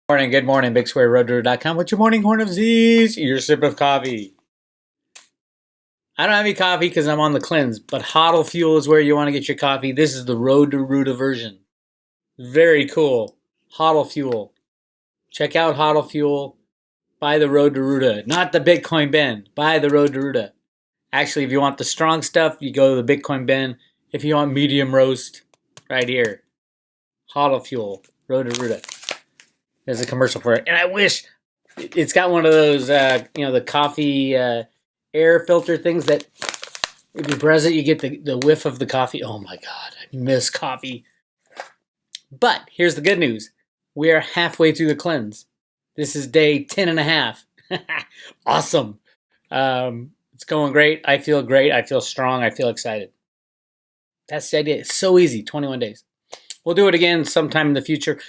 Good morning, Bix Weir, roadrunner.com. What's your morning horn of Z's? Your sip of coffee. I don't have any coffee because I'm on the cleanse, but Hodl Fuel is where you want to get your coffee. This is the Road to Ruta version. Very cool. Hodl Fuel. Check out Hodl Fuel. Buy the Road to Ruta. Not the Bitcoin Ben. Buy the Road to Ruta. Actually, if you want the strong stuff, you go to the Bitcoin Ben. If you want medium roast, right here. Hodl Fuel. Road to Ruta. There's a commercial for it. And I wish it's got one of those, the coffee air filter things that if you press it, you get the whiff of the coffee. Oh my God, I miss coffee. But here's the good news. We are halfway through the cleanse. This is day 10 and a half. Awesome. It's going great. I feel great. I feel strong. I feel excited. That's the idea. It's so easy, 21 days. We'll do it again sometime in the future.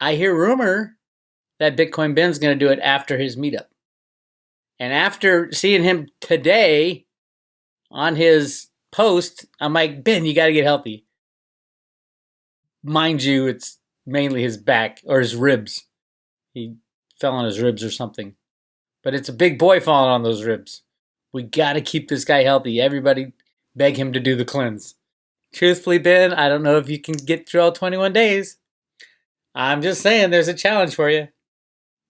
I hear rumor that Bitcoin Ben's going to do it after his meetup. And after seeing him today on his post, I'm like, Ben, you got to get healthy. Mind you, it's mainly his back or his ribs. He fell on his ribs or something. But it's a big boy falling on those ribs. We got to keep this guy healthy. Everybody beg him to do the cleanse. Truthfully, Ben, I don't know if you can get through all 21 days. I'm just saying there's a challenge for you.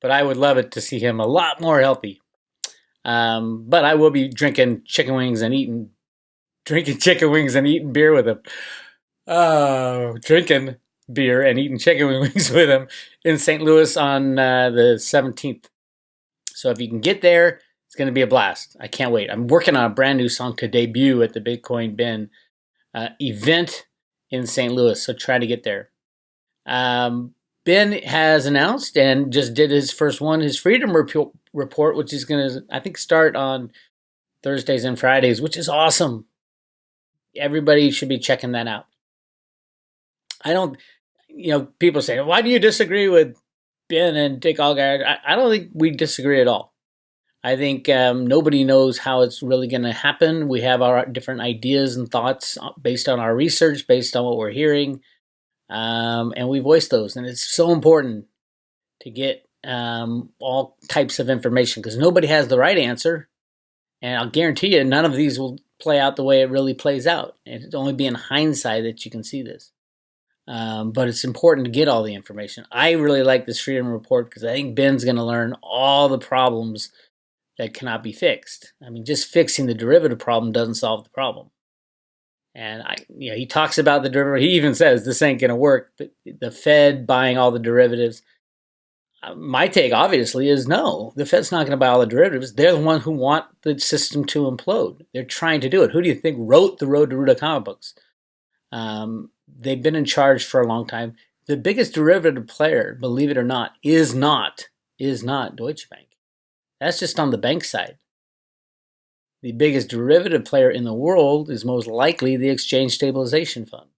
But I would love it to see him a lot more healthy. But I will be drinking chicken wings and eating beer with him. Drinking beer and eating chicken wings with him in St. Louis on the 17th. So if you can get there, it's going to be a blast. I can't wait. I'm working on a brand new song to debut at the Bitcoin Ben event in St. Louis. So try to get there. Ben has announced and just did his first one, his Freedom Report, which is going to, I think, start on Thursdays and Fridays, which is awesome. Everybody should be checking that out. People say, why do you disagree with Ben and Dick Allgaier? I don't think we disagree at all. I think nobody knows how it's really going to happen. We have our different ideas and thoughts based on our research, based on what we're hearing. And we voice those. And it's so important to get all types of information because nobody has the right answer. And I'll guarantee you none of these will play out the way it really plays out. And it'll only be in hindsight that you can see this. But it's important to get all the information. I really like this Freedom Report because I think Ben's going to learn all the problems that cannot be fixed. I mean, just fixing the derivative problem doesn't solve the problem. And he talks about the derivative. He even says this ain't going to work. The Fed buying all the derivatives. My take, obviously, is no. The Fed's not going to buy all the derivatives. They're the ones who want the system to implode. They're trying to do it. Who do you think wrote the Road to Ruta comic books? They've been in charge for a long time. The biggest derivative player, believe it or not, is not Deutsche Bank. That's just on the bank side. The biggest derivative player in the world is most likely the Exchange Stabilization Fund.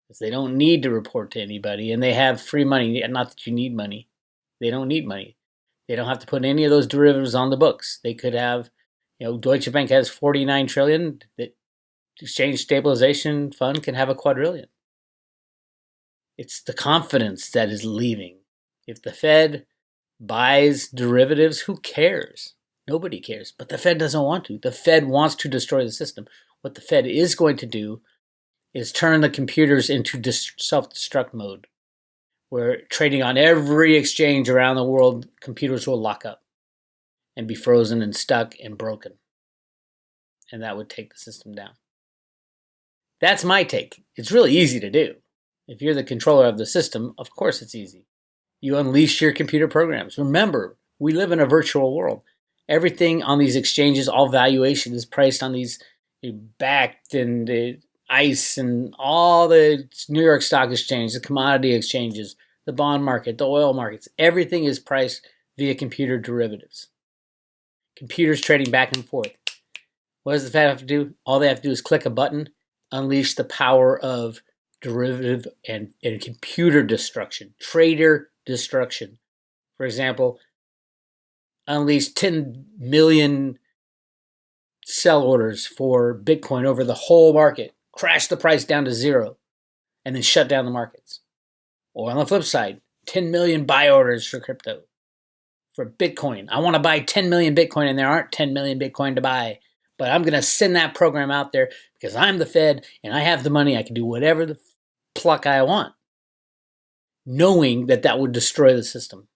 Because they don't need to report to anybody, and they have free money. Not that you need money. They don't need money. They don't have to put any of those derivatives on the books. They could have, Deutsche Bank has 49 trillion. The Exchange Stabilization Fund can have a quadrillion. It's the confidence that is leaving. If the Fed buys derivatives, who cares? Nobody cares, but the Fed doesn't want to. The Fed wants to destroy the system. What the Fed is going to do is turn the computers into self-destruct mode, where trading on every exchange around the world, computers will lock up and be frozen and stuck and broken. And that would take the system down. That's my take. It's really easy to do. If you're the controller of the system, of course it's easy. You unleash your computer programs. Remember, we live in a virtual world. Everything on these exchanges, all valuation is priced on these Bakkt and ICE and all the New York Stock Exchange, the commodity exchanges, the bond market, the oil markets. Everything is priced via computer derivatives. Computers trading back and forth. What does the Fed have to do? All they have to do is click a button, unleash the power of derivative and computer destruction, trader destruction. For example, unleash 10 million sell orders for Bitcoin over the whole market, crash the price down to zero, and then shut down the markets. Or on the flip side, 10 million buy orders for crypto, for Bitcoin. I want to buy 10 million Bitcoin, and there aren't 10 million Bitcoin to buy. But I'm going to send that program out there because I'm the Fed and I have the money. I can do whatever the pluck I want, knowing that that would destroy the system.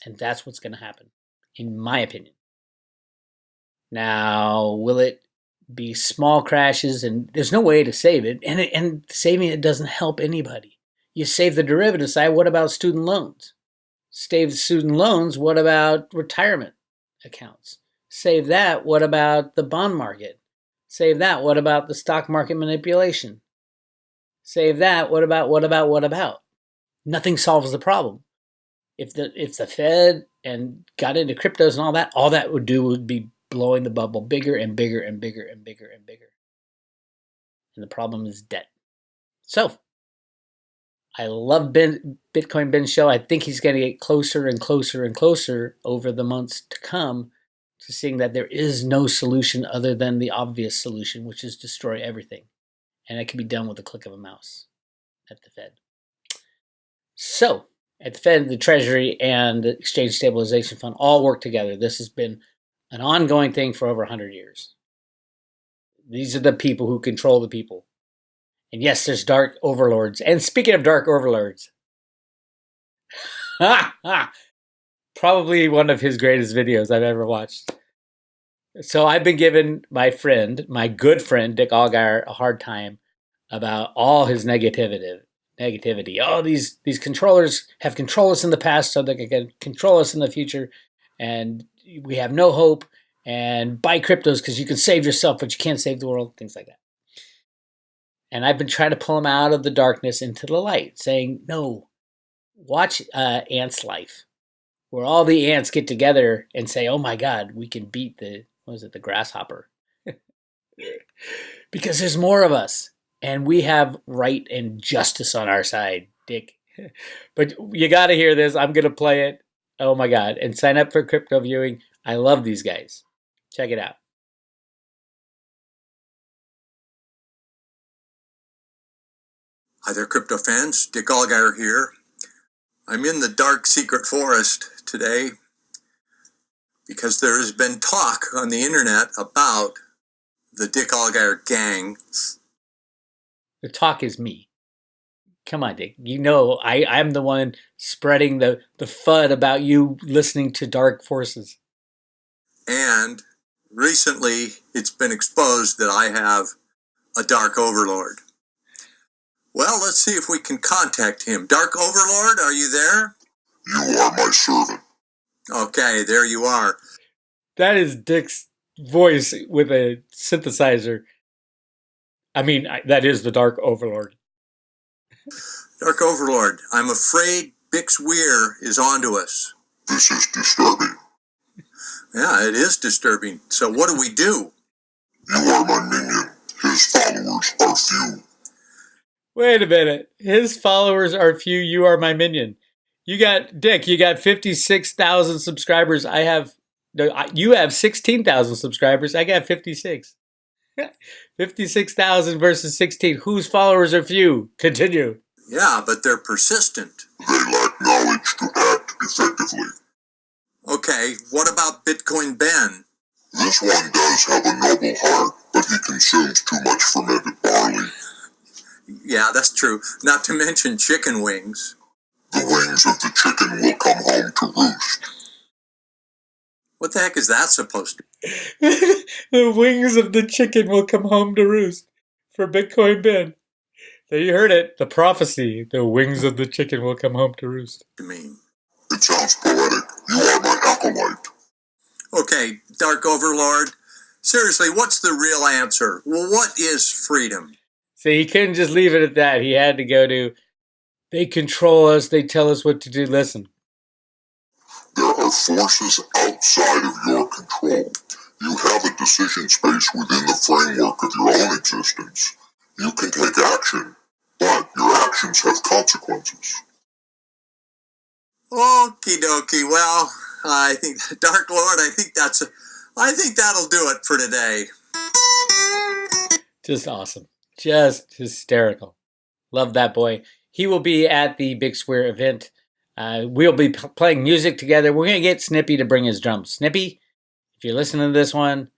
And that's what's going to happen, in my opinion. Now, will it be small crashes? And there's no way to save it. And saving it doesn't help anybody. You save the derivative side. What about student loans? Save student loans. What about retirement accounts? Save that. What about the bond market? Save that. What about the stock market manipulation? Save that. What about? Nothing solves the problem. If the Fed and got into cryptos and all that would do would be blowing the bubble bigger and bigger and bigger and bigger and bigger. And the problem is debt. So, I love Bitcoin Ben's show. I think he's going to get closer and closer and closer over the months to come to seeing that there is no solution other than the obvious solution, which is destroy everything. And it can be done with a click of a mouse at the Fed. So, at the Fed, the Treasury, and the Exchange Stabilization Fund all work together. This has been an ongoing thing for over 100 years. These are the people who control the people. And yes, there's dark overlords. And speaking of dark overlords, probably one of his greatest videos I've ever watched. So I've been giving my good friend, Dick Allgaier, a hard time about all his negativity. Oh, these controllers have controlled us in the past, so they can control us in the future, and we have no hope. And buy cryptos because you can save yourself, but you can't save the world. Things like that. And I've been trying to pull him out of the darkness into the light, saying, no, watch Ants' Life, where all the ants get together and say, oh my God, we can beat the grasshopper. Because there's more of us, and we have right and justice on our side, Dick. But you got to hear this. I'm going to play it. Oh my God. And sign up for crypto viewing. I love these guys. Check it out. Hi there, crypto fans. Dick Allgaier here. I'm in the dark secret forest today because there has been talk on the internet about the Dick Allgaier gang. The talk is me. Come on, Dick. You know I'm the one spreading the FUD about you listening to dark forces. And recently it's been exposed that I have a dark overlord. Well, let's see if we can contact him. Dark Overlord, are you there? You are my servant. Okay, there you are. That is Dick's voice with a synthesizer. I mean, that is the Dark Overlord. Dark Overlord, I'm afraid Bix Weir is onto us. This is disturbing. Yeah, it is disturbing. So what do we do? You are my minion. His followers are few. Wait a minute. His followers are few. You are my minion. You got 56,000 subscribers. You have 16,000 subscribers. I got 56. 56,000 versus 16. Whose followers are few? Continue. Yeah, but they're persistent. They lack knowledge to act effectively. Okay, what about Bitcoin Ben? This one does have a noble heart, but he consumes too much fermented barley. Yeah, that's true. Not to mention chicken wings. The wings of the chicken will come home to roost. What the heck is that supposed to be? The wings of the chicken will come home to roost for Bitcoin Ben. There you heard it. The prophecy. The wings of the chicken will come home to roost. mean? It sounds poetic. You are my acolyte. Okay, Dark Overlord. Seriously, what's the real answer? Well, what is freedom? See, he couldn't just leave it at that. He had to go to, they control us, they tell us what to do. Listen. There are forces outside of your control. You have a decision space within the framework of your own existence. You can take action, but your actions have consequences. Okie dokie. Well, I think, Dark Lord, I think that'll do it for today. Just awesome. Just hysterical. Love that boy. He will be at the Bix Weir event. We'll be playing music together. We're going to get Snippy to bring his drums. Snippy, if you're listening to this one,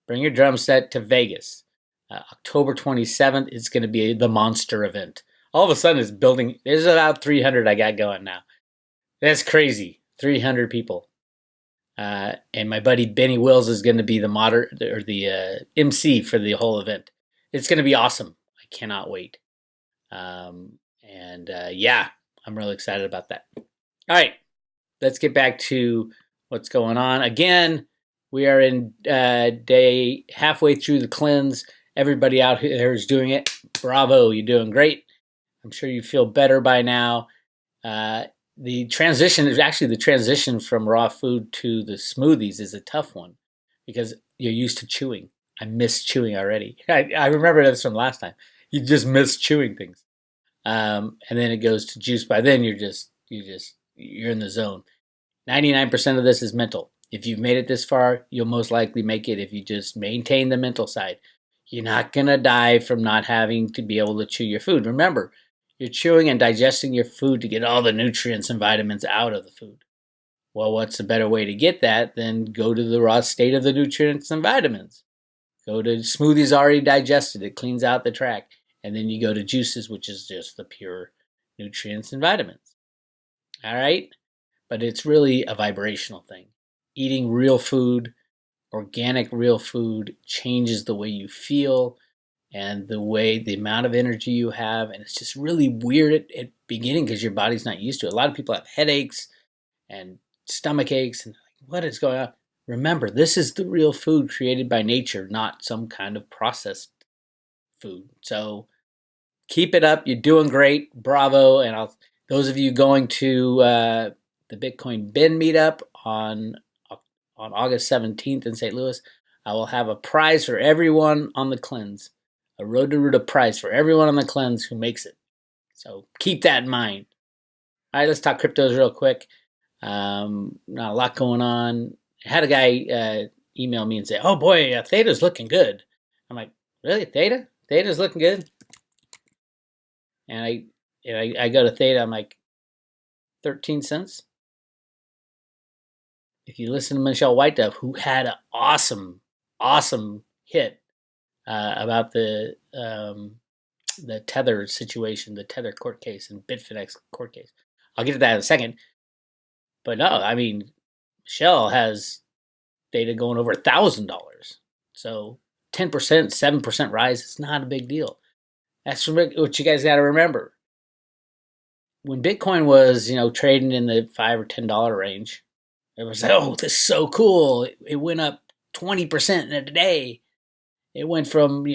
bring your drum set to Vegas. October 27th, it's going to be the monster event. All of a sudden, it's building. There's about 300 I got going now. That's crazy. 300 people. And my buddy Benny Wills is going to be the MC for the whole event. It's going to be awesome. I cannot wait. Yeah, I'm really excited about that. All right, let's get back to what's going on. Again, we are in day halfway through the cleanse. Everybody out there is doing it. Bravo, you're doing great. I'm sure you feel better by now. The transition from raw food to the smoothies is a tough one because you're used to chewing. I miss chewing already. I remember this from last time. You just miss chewing things. And then it goes to juice. By then you're in the zone. 99% of this is mental. If you've made it this far, you'll most likely make it if you just maintain the mental side. You're not going to die from not having to be able to chew your food. Remember, you're chewing and digesting your food to get all the nutrients and vitamins out of the food. Well, what's a better way to get that than go to the raw state of the nutrients and vitamins? Go to smoothies already digested. It cleans out the tract. And then you go to juices, which is just the pure nutrients and vitamins. All right? But it's really a vibrational thing. Eating real food, organic real food, changes the way you feel and the amount of energy you have. And it's just really weird at beginning because your body's not used to it. A lot of people have headaches and stomach aches and what is going on? Remember, this is the real food created by nature, not some kind of processed food. So keep it up. You're doing great. Bravo. And those of you going to the Bitcoin Bin meetup on August 17th in St. Louis, I will have a prize for everyone on the cleanse. A Road to Ruta prize for everyone on the cleanse who makes it. So keep that in mind. All right, let's talk cryptos real quick. Not a lot going on. I had a guy email me and say, oh boy, Theta's looking good. I'm like, really, Theta? Theta's looking good? And I go to Theta, I'm like, 13 cents? If you listen to Michelle Whitedove, who had an awesome hit about the Tether situation, the Tether court case and Bitfinex court case. I'll get to that in a second. But no, I mean, Michelle has data going over $1,000. So 10%, 7% rise is not a big deal. That's what you guys got to remember. When Bitcoin was, trading in the $5 or $10 range, it was like, oh, this is so cool. It went up 20% in a day. It went from,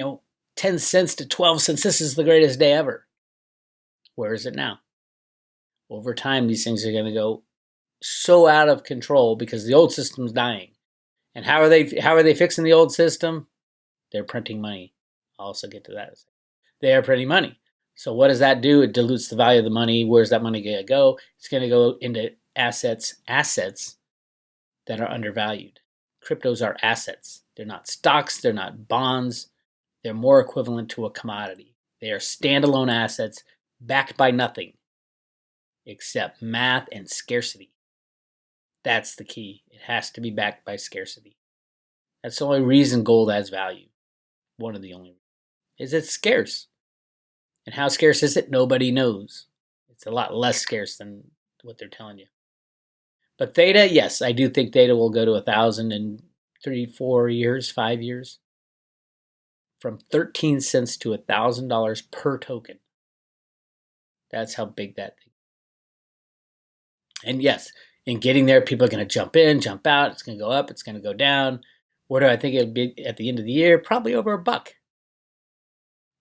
10 cents to 12 cents. This is the greatest day ever. Where is it now? Over time, these things are going to go so out of control because the old system's dying. And how are they fixing the old system? They're printing money. I'll also get to that. They are printing money. So what does that do? It dilutes the value of the money. Where's that money going to go? It's going to go into assets that are undervalued. Cryptos are assets. They're not stocks. They're not bonds. They're more equivalent to a commodity. They are standalone assets backed by nothing except math and scarcity. That's the key. It has to be backed by scarcity. That's the only reason gold has value. One of the only reasons. Is it's scarce. And how scarce is it? Nobody knows. It's a lot less scarce than what they're telling you. But Theta, yes, I do think Theta will go to 1,000 in 3, 4 years, 5 years. From 13 cents to $1,000 per token. That's how big that thing is. And yes, in getting there, people are going to jump in, jump out. It's going to go up. It's going to go down. Where do I think it'll be at the end of the year? Probably over $1.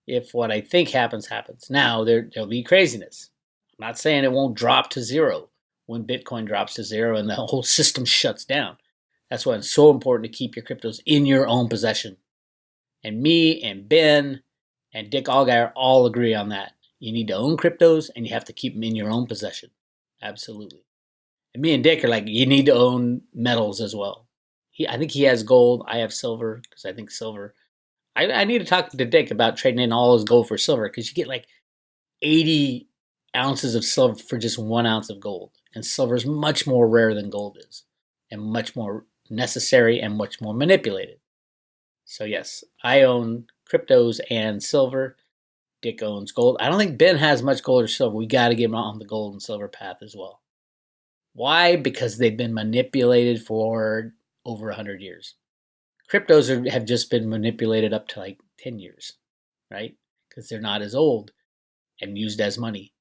If what I think happens. Now, there'll be craziness. I'm not saying it won't drop to zero when Bitcoin drops to zero and the whole system shuts down. That's why it's so important to keep your cryptos in your own possession. And me and Ben and Dick Allgaier all agree on that. You need to own cryptos and you have to keep them in your own possession. Absolutely. And me and Dick are like, you need to own metals as well. I think he has gold. I have silver because I think silver. I need to talk to Dick about trading in all his gold for silver because you get like 80 ounces of silver for just 1 ounce of gold. And silver is much more rare than gold is, and much more necessary and much more manipulated. So yes, I own cryptos and silver. Dick owns gold. I don't think Ben has much gold or silver. We got to get him on the gold and silver path as well. Why? Because they've been manipulated for over 100 years. Cryptos have just been manipulated up to like 10 years, right? Because they're not as old and used as money.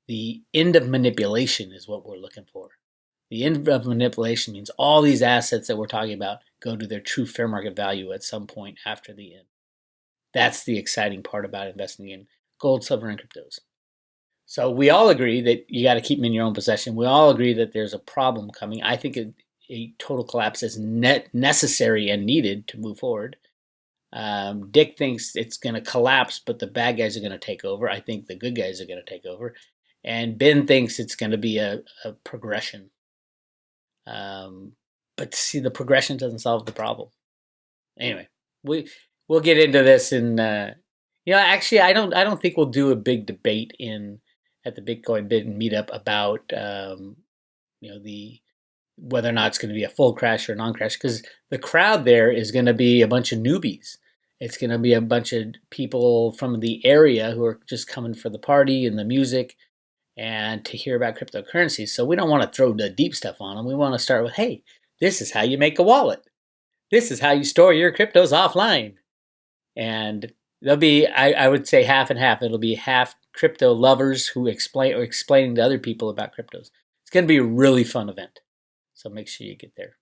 The end of manipulation is what we're looking for. The end of manipulation means all these assets that we're talking about go to their true fair market value at some point after the end. That's the exciting part about investing in gold, silver, and cryptos. So we all agree that you got to keep them in your own possession. We all agree that there's a problem coming. I think a total collapse is necessary and needed to move forward. Dick thinks it's going to collapse, but the bad guys are going to take over. I think the good guys are going to take over. And Ben thinks it's going to be a progression. But see, the progression doesn't solve the problem. Anyway, we'll get into this in actually I don't think we'll do a big debate at the Bitcoin Bid meetup about the whether or not it's going to be a full crash or non-crash, because the crowd there is going to be a bunch of newbies. It's going to be a bunch of people from the area who are just coming for the party and the music and to hear about cryptocurrencies. So we don't want to throw the deep stuff on them. We want to start with, hey, this is how you make a wallet. This is how you store your cryptos offline. And there'll be, I would say, half and half. It'll be half crypto lovers who explaining to other people about cryptos. It's going to be a really fun event. So make sure you get there.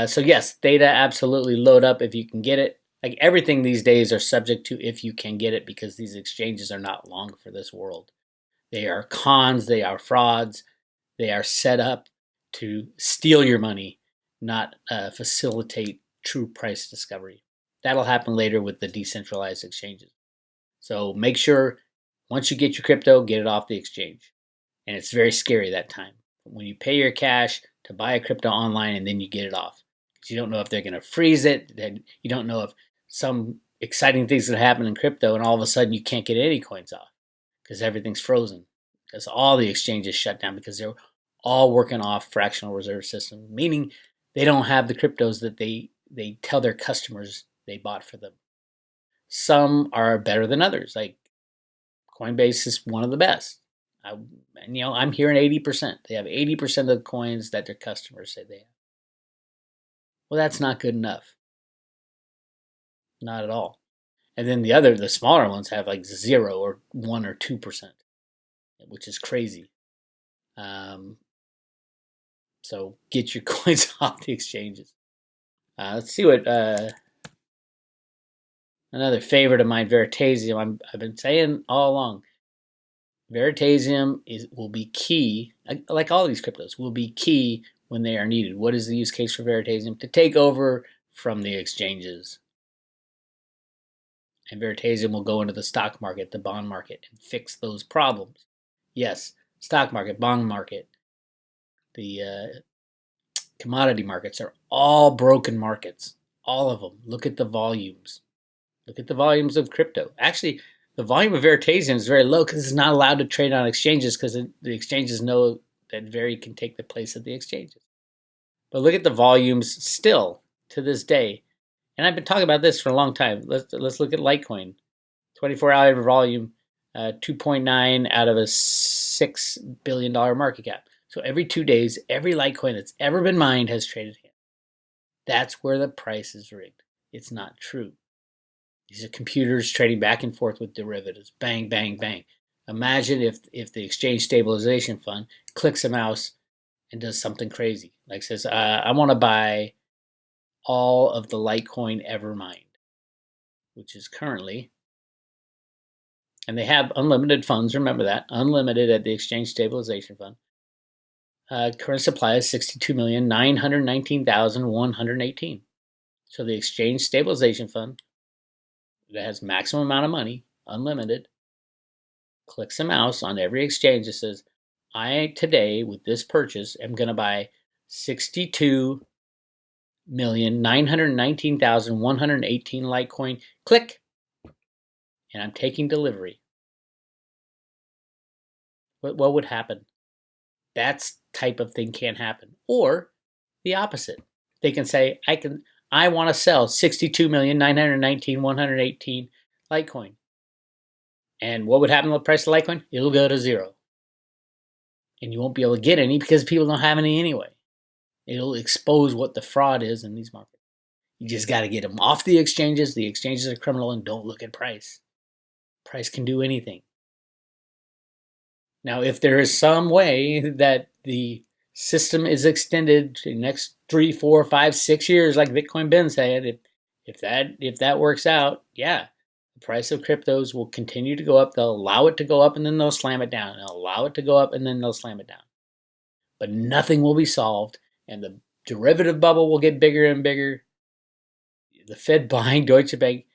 So yes, data absolutely load up if you can get it. Like everything these days are subject to if you can get it, because these exchanges are not long for this world. They are cons, they are frauds, they are set up to steal your money, not facilitate true price discovery. That'll happen later with the decentralized exchanges. So make sure once you get your crypto, get it off the exchange. And it's very scary that time. When you pay your cash to buy a crypto online and then you get it off, because you don't know if they're going to freeze it, you don't know if some exciting things that happen in crypto and all of a sudden you can't get any coins off because everything's frozen, because all the exchanges shut down because they're all working off fractional reserve system, meaning they don't have the cryptos that they tell their customers they bought for them. Some are better than others. Like Coinbase is one of the best. I'm hearing 80%. They have 80% of the coins that their customers say they have. Well, that's not good enough. Not at all. And then the smaller ones have like 0 or 1 or 2%, which is crazy. So get your coins off the exchanges. Let's see what another favorite of mine, Veritasium. I've been saying all along, Veritasium will be key, like all these cryptos, will be key when they are needed. What is the use case for Veritasium? To take over from the exchanges. And Veritasium will go into the stock market, the bond market, and fix those problems. Yes, stock market, bond market, the commodity markets are all broken markets. All of them. Look at the volumes. Look at the volumes of crypto. Actually, the volume of Veritasium is very low because it's not allowed to trade on exchanges, because the exchanges know that Veri can take the place of the exchanges. But look at the volumes still to this day. And I've been talking about this for a long time. Let's look at Litecoin. 24-hour volume, 2.9 out of a $6 billion market cap. So every 2 days, every Litecoin that's ever been mined has traded here. That's where the price is rigged. It's not true. These are computers trading back and forth with derivatives. Bang, bang, bang. Imagine if the Exchange Stabilization Fund clicks a mouse and does something crazy. Like says, I want to buy all of the Litecoin ever mined, which is currently, and they have unlimited funds, remember that, unlimited at the Exchange Stabilization Fund. Current supply is 62,919,118. So the Exchange Stabilization Fund, that has maximum amount of money, unlimited, clicks a mouse on every exchange that says, I today, with this purchase, am going to buy 62,919,118 Litecoin. Click, and I'm taking delivery. What would happen? That type of thing can't happen. Or the opposite. They can say, I want to sell 62,919,118 Litecoin. And what would happen with the price of Litecoin? It'll go to zero. And you won't be able to get any because people don't have any anyway. It'll expose what the fraud is in these markets. You just got to get them off the exchanges. The exchanges are criminal, and don't look at price. Price can do anything. Now, if there is some way that the system is extended to the next 3, 4, 5, 6 years, like Bitcoin Ben said, if that works out, yeah, the price of cryptos will continue to go up. They'll allow it to go up, and then they'll slam it down. They'll allow it to go up, and then they'll slam it down. But nothing will be solved, and the derivative bubble will get bigger and bigger. The Fed buying Deutsche Bank,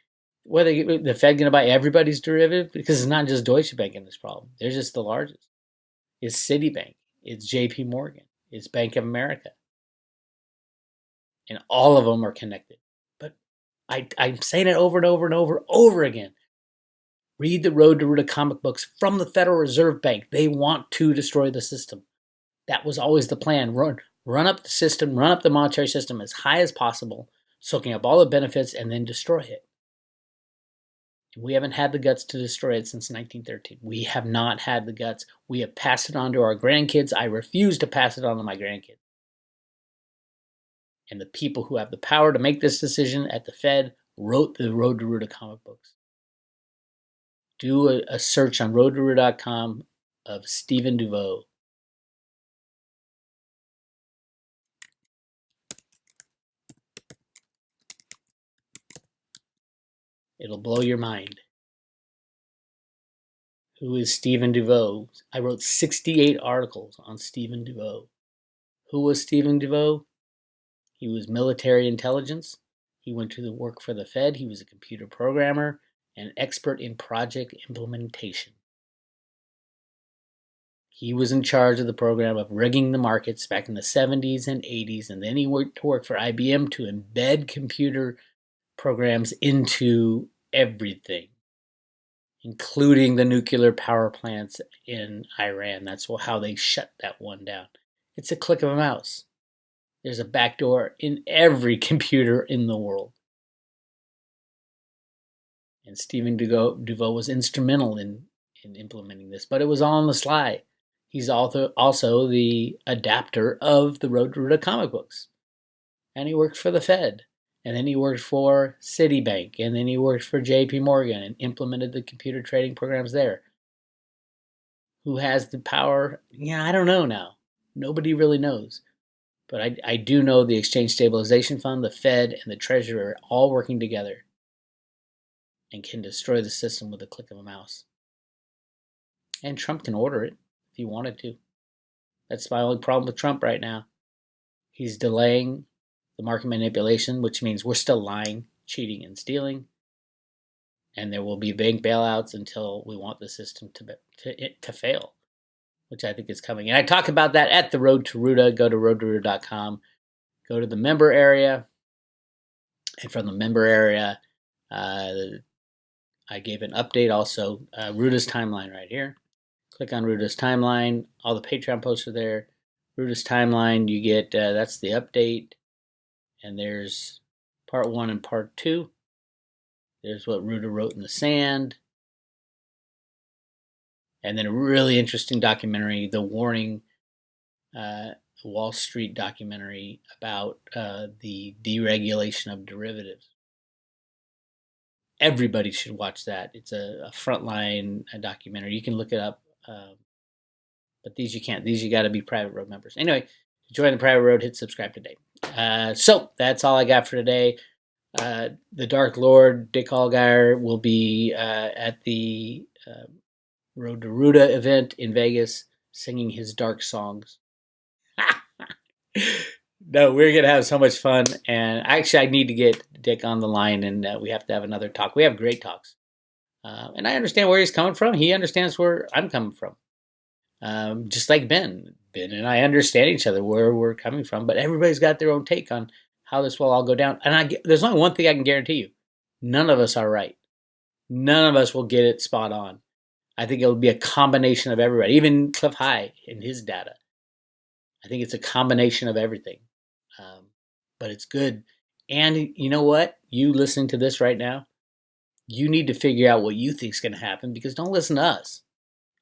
whether the Fed going to buy everybody's derivative, because it's not just Deutsche Bank in this problem. They're just the largest. It's Citibank. It's J.P. Morgan. It's Bank of America. And all of them are connected. But I'm saying it over and over and over again. Read the Road to Ruta comic books from the Federal Reserve Bank. They want to destroy the system. That was always the plan. Run up the system, run up the monetary system as high as possible, soaking up all the benefits, and then destroy it. And we haven't had the guts to destroy it since 1913. We have not had the guts. We have passed it on to our grandkids. I refuse to pass it on to my grandkids. And the people who have the power to make this decision at the Fed wrote the Road to Ruta comic books. Do a search on roadtoruta.com of Stephen DeVoe. It'll blow your mind. Who is Stephen DeVoe? I wrote 68 articles on Stephen DeVoe. Who was Stephen DeVoe? He was military intelligence. He went to work for the Fed. He was a computer programmer and expert in project implementation. He was in charge of the program of rigging the markets back in the 70s and 80s, and then he went to work for IBM to embed computer programs into everything, including the nuclear power plants in Iran. That's how they shut that one down. It's a click of a mouse. There's a backdoor in every computer in the world. And Stephen DeVoe was instrumental in implementing this, but it was all on the sly. He's also the adapter of the Road to Ruta comic books. And he worked for the Fed. And then he worked for Citibank. And then he worked for J.P. Morgan and implemented the computer trading programs there. Who has the power? Yeah, I don't know now. Nobody really knows. But I do know the Exchange Stabilization Fund, the Fed, and the Treasury are all working together and can destroy the system with a click of a mouse. And Trump can order it if he wanted to. That's my only problem with Trump right now. He's delaying the market manipulation, which means we're still lying, cheating, and stealing. And there will be bank bailouts until we want the system to fail, which I think is coming. And I talk about that at the Road to Ruta. Go to roadtoruta.com. Go to the member area. And from the member area, I gave an update also. Ruta's timeline right here. Click on Ruta's timeline. All the Patreon posts are there. Ruta's timeline, you get, that's the update. And there's part 1 and part 2. There's what Ruta wrote in the sand. And then a really interesting documentary, The Warning, Wall Street documentary about the deregulation of derivatives. Everybody should watch that. It's a frontline documentary. You can look it up, but these you can't. These you got to be Private Road members. Anyway, join the Private Road. Hit subscribe today. So that's all I got for today. The Dark Lord, Dick Allgaier, will be at the Road to Ruta event in Vegas singing his dark songs. No, we're going to have so much fun. And actually, I need to get Dick on the line, and we have to have another talk. We have great talks. And I understand where he's coming from. He understands where I'm coming from. Just like Ben. Ben and I understand each other, where we're coming from. But everybody's got their own take on how this will all go down. And there's only one thing I can guarantee you. None of us are right. None of us will get it spot on. I think it'll be a combination of everybody, even Cliff High in his data. I think it's a combination of everything. But it's good. And you know what? You listening to this right now, you need to figure out what you think is going to happen, because don't listen to us.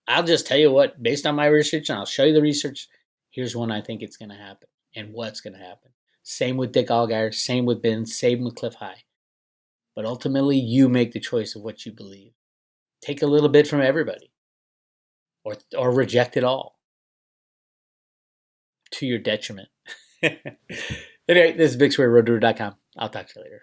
I'll just tell you what, based on my research, and I'll show you the research, here's when I think it's going to happen and what's going to happen. Same with Dick Allgaier, same with Ben, same with Cliff High. But ultimately, you make the choice of what you believe. Take a little bit from everybody, or reject it all to your detriment. Anyway, this is BixWeir, roadrunner.com. I'll talk to you later.